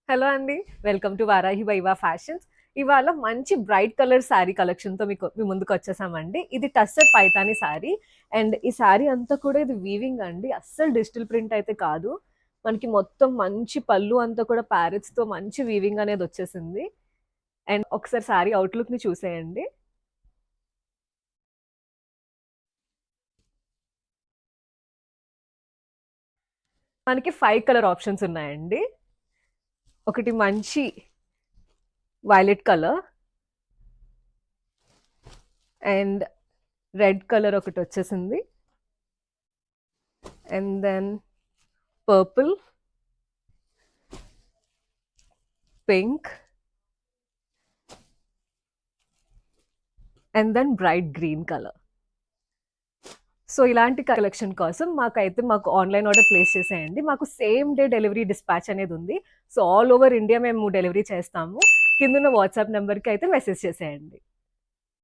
Hello అండి. Welcome to Varahi viva fashions. ఇవాళ మంచి బ్రైట్ కలర్ శారీ కలెక్షన్‌తో మీ ముందుకొచ్చేసామండి. ఇది టస్సర్ పైతాని శారీ అండ్ ఈ శారీ అంతా కూడా ఇది వీవింగ్ అండి. అస్సలు డిజిటల్ ప్రింట్ అయితే కాదు. మనకి మొత్తం మంచి పళ్ళు అంతా కూడా ప్యారెట్స్‌తో మంచి వీవింగ్ అనేది వచ్చేసింది. అండ్ ఒకసారి శారీ అవుట్‌లుక్‌ని చూసేయండి. మనకి 5 కలర్ ఆప్షన్స్ ఉన్నాయండి. ఒకటి మంచి violet colour and red colour ఒకటి వచ్చేసింది. And then purple, pink and then bright green colour. So ఇలాంటి కలెక్షన్ కోసం మాకు ఆన్లైన్ ఆర్డర్ ప్లేస్ చేసేయండి. మాకు సేమ్ డే డెలివరీ డిస్పాచ్ అనేది ఉంది. సో ఆల్ ఓవర్ ఇండియా మేము డెలివరీ చేస్తాము. కిందున్న వాట్సాప్ నెంబర్కి అయితే మెసేజ్ చేసేయండి.